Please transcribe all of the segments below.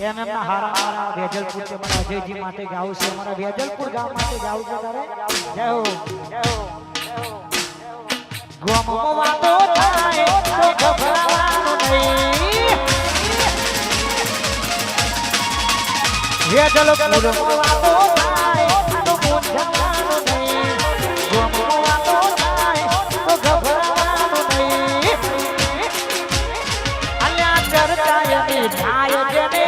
એમના હારા મારા વેજલપુર તે મારા અજયજી માટે ગાવું છે મારા વેજલપુર ગામ માટે ગાવું છે તારે જય હો ગોમો વાતો થાય તો ગભરાવાનું નહીં વેજલપુર વાતો થાય તો મૂંઝાવાનું નહીં ગોમો વાતો થાય તો ગભરાવાનું નહીં અલ્યા ચરતાયની થાય જેને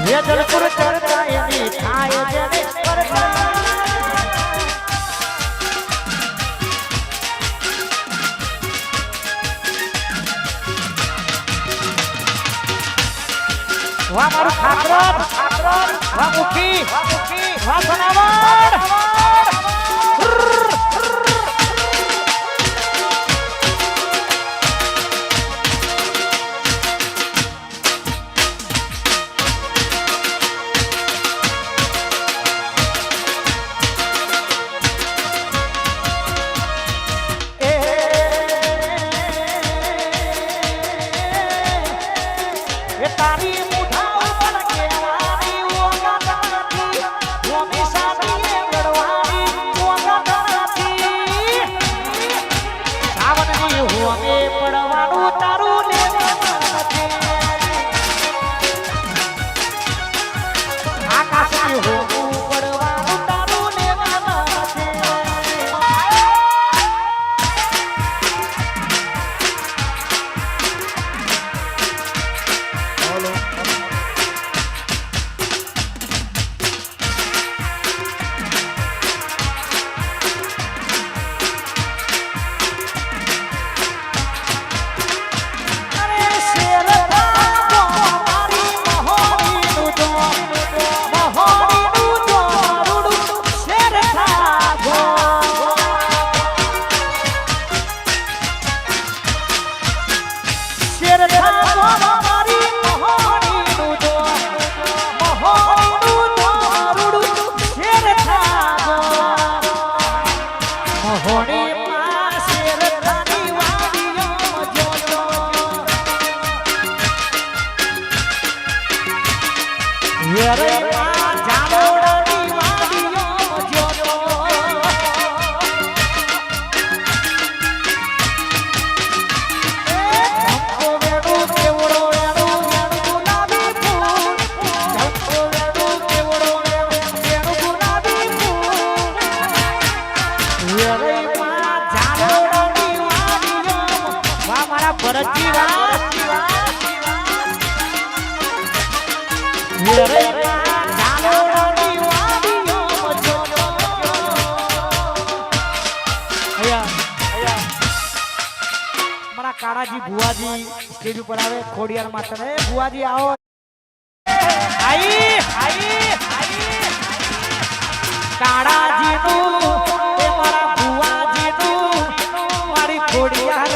વેજલપુર ચરતાયની થાય જેને વાહ મારું ઠાકર વાહ મુખી વાહ સનાવર તારી મુઠા ઉપર કેવાની ઓગા નથી ઓમી સાથી લડવાની ઓગા નથી સાવનની હોમે પડવાનું તારું લેવાનું નથી આકાશની હોમું પડવાનું તારું લેવાનું નથી કાળાજી ભુવાજી સ્ટેજ ઉપર આવે ખોડિયાર માતા રે ભુવાજી આવો કાળાજી નું એ મારા ભુવાજી નું મારી ખોડિયાર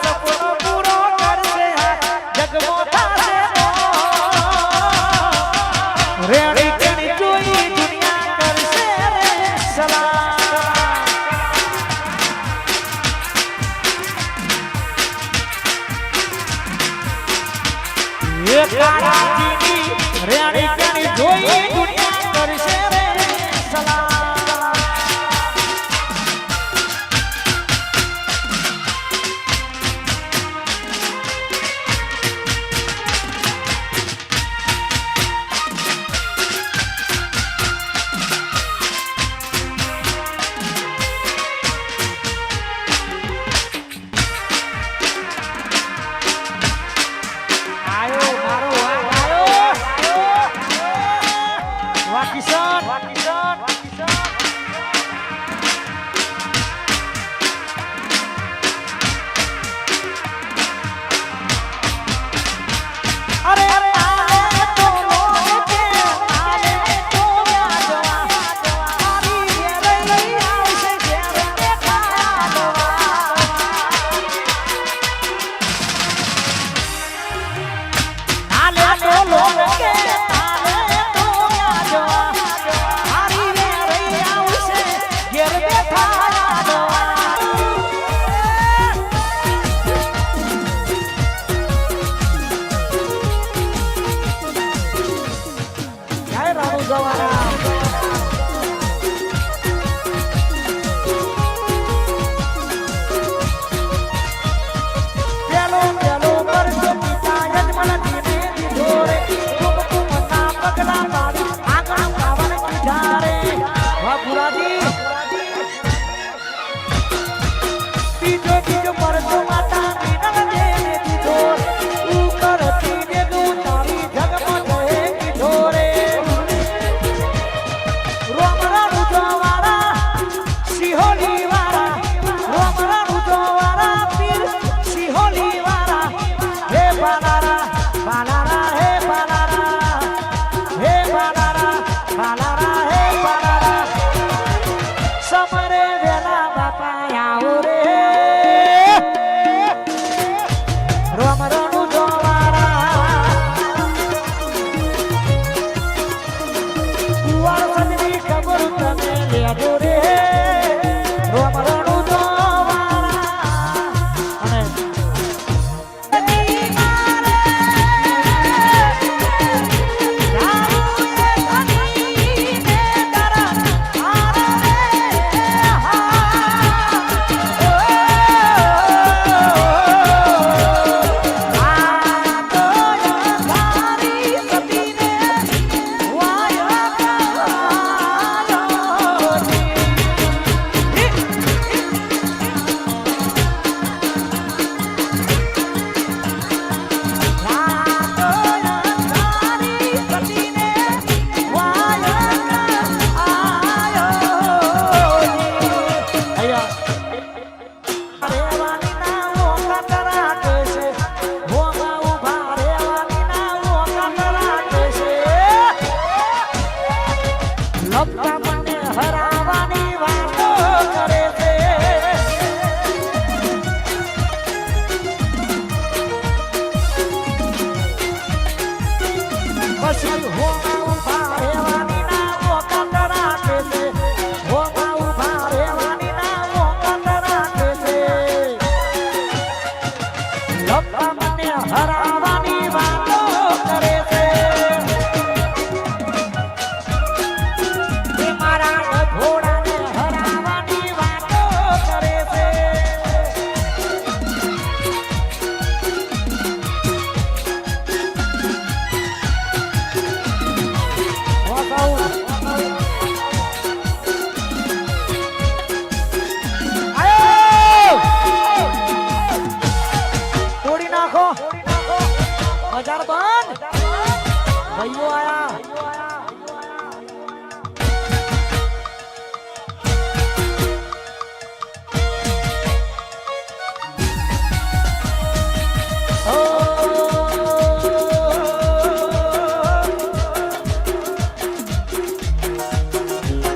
સપનો પૂરો કરશે જગમો થાશે રેડી કેણી જોઈ દુનિયા કરશે રે સલામ એ કાળા પછી હોના